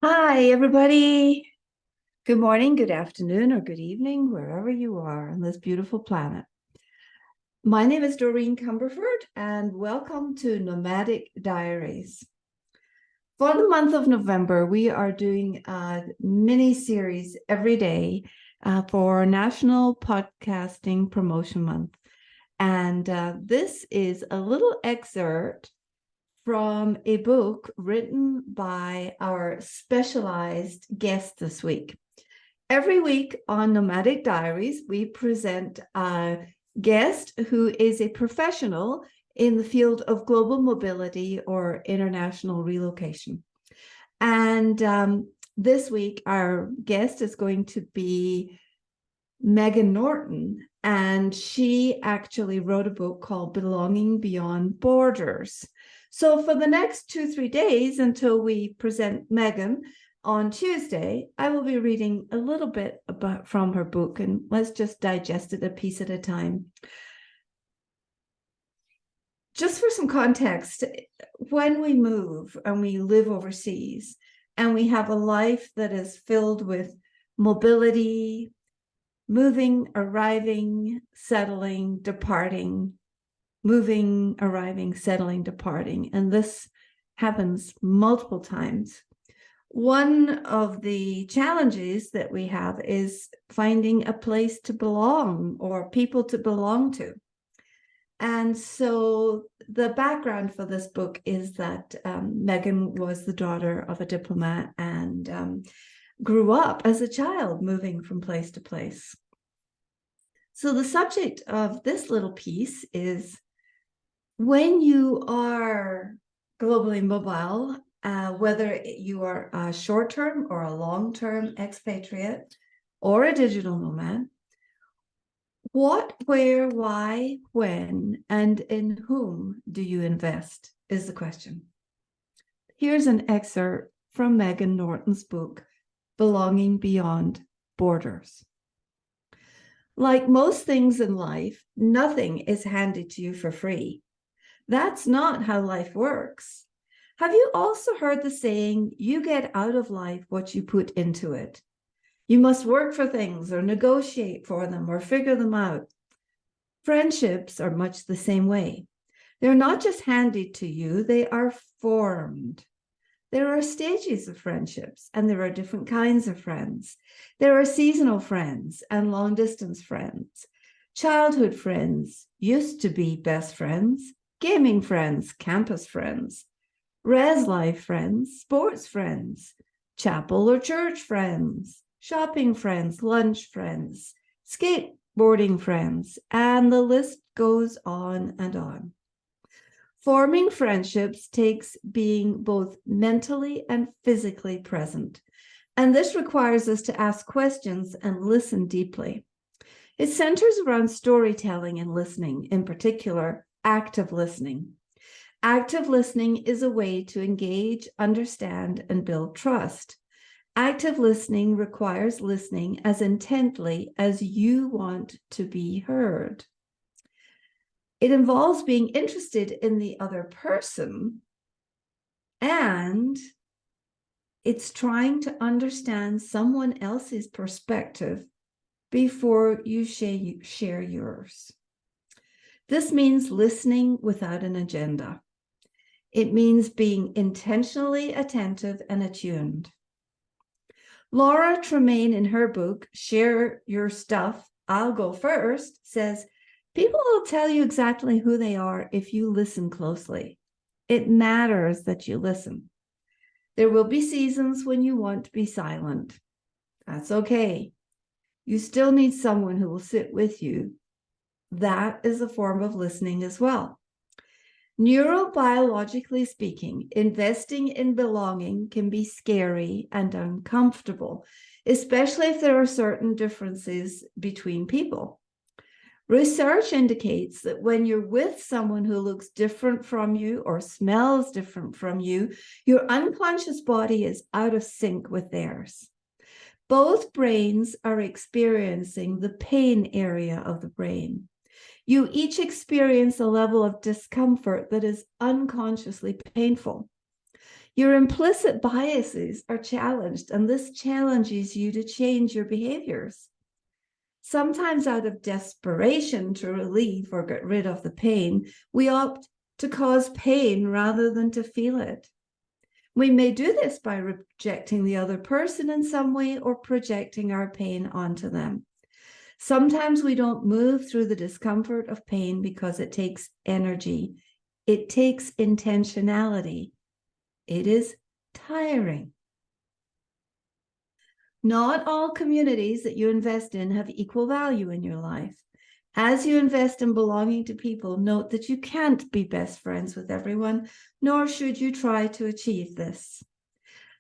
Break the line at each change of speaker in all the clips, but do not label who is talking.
Hi, everybody. Good morning, good afternoon, or good evening, wherever you are on this beautiful planet. My name is Doreen Cumberford, and welcome to Nomadic Diaries. For the month of November, we are doing a mini series every day for National Podcasting Promotion Month. And this is a little excerpt from a book written by our specialized guest this week. Every week on Nomadic Diaries, we present a guest who is a professional in the field of global mobility or international relocation. And this week, our guest is going to be Megan Norton, and she actually wrote a book called Belonging Beyond Borders. So for the next 2-3 days until we present Megan on Tuesday, I will be reading a little bit from her book, and let's just digest it a piece at a time. Just for some context, when we move and we live overseas and we have a life that is filled with mobility, moving, arriving, settling, departing, moving, arriving, settling, departing. And this happens multiple times. One of the challenges that we have is finding a place to belong or people to belong to. And so the background for this book is that Megan was the daughter of a diplomat and grew up as a child moving from place to place. So the subject of this little piece is when you are globally mobile, whether you are a short-term or a long-term expatriate or a digital nomad, what, where, why, when, and in whom do you invest is the question. Here's an excerpt from Megan Norton's book, Belonging Beyond Borders. Like most things in life, nothing is handed to you for free. That's not how life works. Have you also heard the saying, you get out of life what you put into it? You must work for things or negotiate for them or figure them out. Friendships are much the same way. They're not just handed to you, they are formed. There are stages of friendships, and there are different kinds of friends. There are seasonal friends and long-distance friends. Childhood friends used to be best friends, gaming friends, campus friends, res life friends, sports friends, chapel or church friends, shopping friends, lunch friends, skateboarding friends, and the list goes on and on. Forming friendships takes being both mentally and physically present, and this requires us to ask questions and listen deeply. It centers around storytelling and listening, in particular, active listening. Active listening is a way to engage, understand, and build trust. Active listening requires listening as intently as you want to be heard. It involves being interested in the other person, and it's trying to understand someone else's perspective before you share yours. This means listening without an agenda. It means being intentionally attentive and attuned. Laura Tremaine, in her book, Share Your Stuff, I'll Go First, says, people will tell you exactly who they are if you listen closely. It matters that you listen. There will be seasons when you want to be silent. That's okay. You still need someone who will sit with you. That is a form of listening as well. Neurobiologically speaking, investing in belonging can be scary and uncomfortable, especially if there are certain differences between people. Research indicates that when you're with someone who looks different from you or smells different from you, your unconscious body is out of sync with theirs. Both brains are experiencing the pain area of the brain. You each experience a level of discomfort that is unconsciously painful. Your implicit biases are challenged, and this challenges you to change your behaviors. Sometimes out of desperation to relieve or get rid of the pain, we opt to cause pain rather than to feel it. We may do this by rejecting the other person in some way or projecting our pain onto them. Sometimes we don't move through the discomfort of pain because it takes energy. It takes intentionality. It is tiring. Not all communities that you invest in have equal value in your life. As you invest in belonging to people, note that you can't be best friends with everyone, nor should you try to achieve this.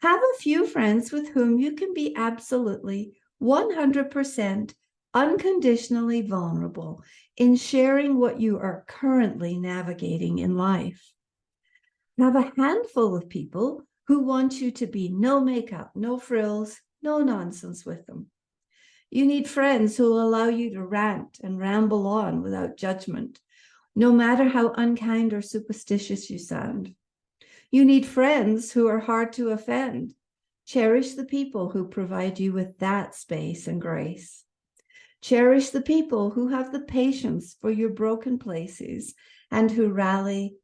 Have a few friends with whom you can be absolutely 100% unconditionally vulnerable in sharing what you are currently navigating in life. Have a handful of people who want you to be no makeup, no frills, no nonsense with them. You need friends who will allow you to rant and ramble on without judgment, no matter how unkind or superstitious you sound. You need friends who are hard to offend. Cherish the people who provide you with that space and grace. Cherish the people who have the patience for your broken places and who rally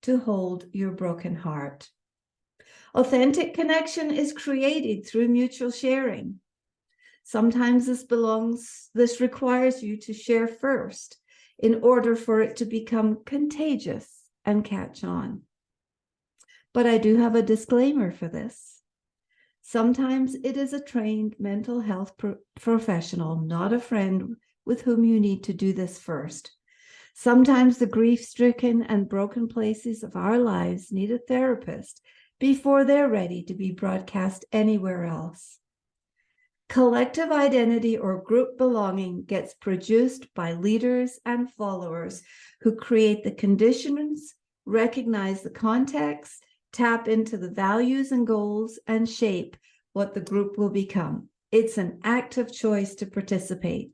to hold your broken heart. Authentic connection is created through mutual sharing. Sometimes this requires you to share first in order for it to become contagious and catch on. But I do have a disclaimer for this. Sometimes it is a trained mental health professional, not a friend, with whom you need to do this first. Sometimes the grief-stricken and broken places of our lives need a therapist before they're ready to be broadcast anywhere else. Collective identity or group belonging gets produced by leaders and followers who create the conditions, recognize the context, tap into the values and goals, and shape what the group will become. It's an active choice to participate.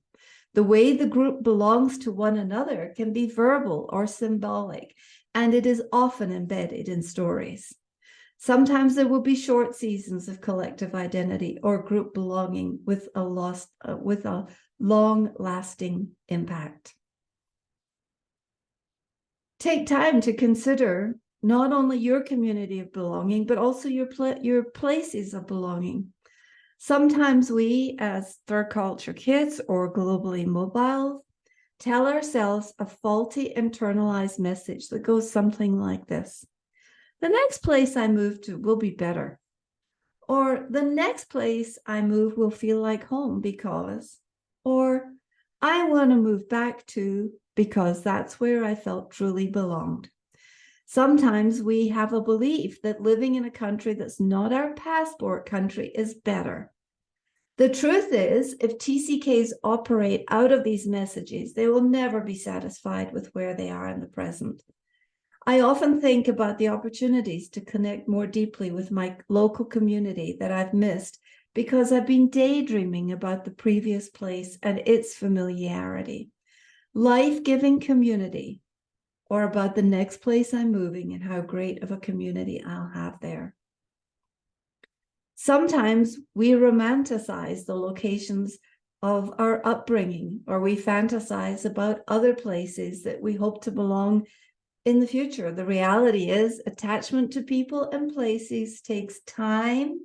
The way the group belongs to one another can be verbal or symbolic, and it is often embedded in stories. Sometimes there will be short seasons of collective identity or group belonging with a long-lasting impact. Take time to consider not only your community of belonging, but also your places of belonging. Sometimes we, as third culture kids or globally mobile, tell ourselves a faulty internalized message that goes something like this. The next place I move to will be better. Or the next place I move will feel like home because, or I want to move back to because that's where I felt truly belonged. Sometimes we have a belief that living in a country that's not our passport country is better. The truth is, if TCKs operate out of these messages, they will never be satisfied with where they are in the present. I often think about the opportunities to connect more deeply with my local community that I've missed because I've been daydreaming about the previous place and its familiarity. Life-giving community, or about the next place I'm moving and how great of a community I'll have there. Sometimes we romanticize the locations of our upbringing, or we fantasize about other places that we hope to belong in the future. The reality is attachment to people and places takes time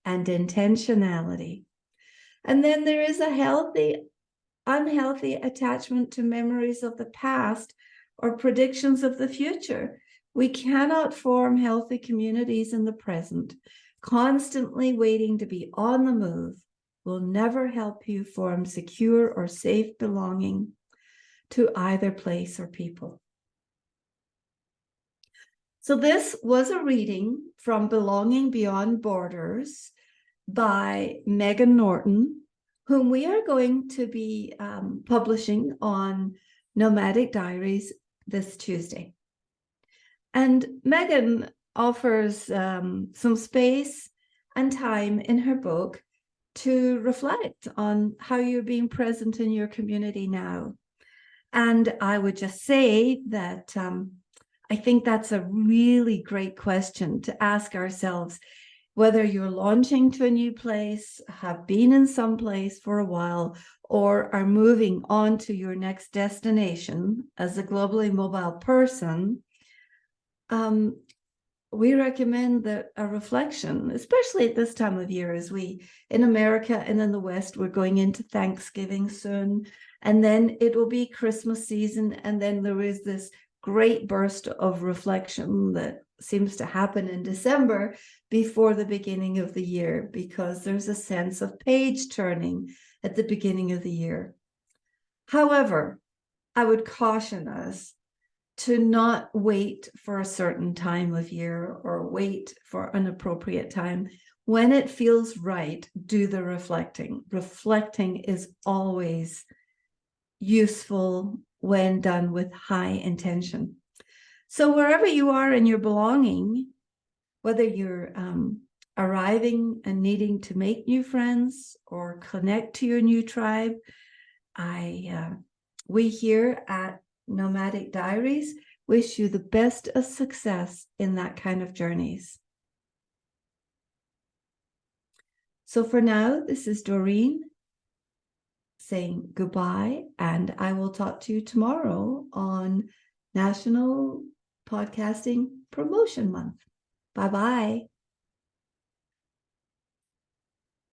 and intentionality. And then there is a healthy, unhealthy attachment to memories of the past or predictions of the future. We cannot form healthy communities in the present. Constantly waiting to be on the move will never help you form secure or safe belonging to either place or people. So this was a reading from Belonging Beyond Borders by Megan Norton, whom we are going to be publishing on Nomadic Diaries this Tuesday. And Megan offers some space and time in her book to reflect on how you're being present in your community now. And I would just say that I think that's a really great question to ask ourselves, whether you're launching to a new place, have been in some place for a while, or are moving on to your next destination as a globally mobile person. We recommend that a reflection, especially at this time of year, as we in America and in the West, we're going into Thanksgiving soon, and then it will be Christmas season, and then there is this great burst of reflection that seems to happen in December before the beginning of the year, because there's a sense of page turning at the beginning of the year. However, I would caution us to not wait for a certain time of year or wait for an appropriate time. When it feels right, do the reflecting. Reflecting is always useful when done with high intention. So wherever you are in your belonging, whether you're arriving and needing to make new friends or connect to your new tribe, we here at Nomadic Diaries wish you the best of success in that kind of journeys. So for now, this is Doreen saying goodbye, and I will talk to you tomorrow on National Podcasting Promotion Month. Bye-bye.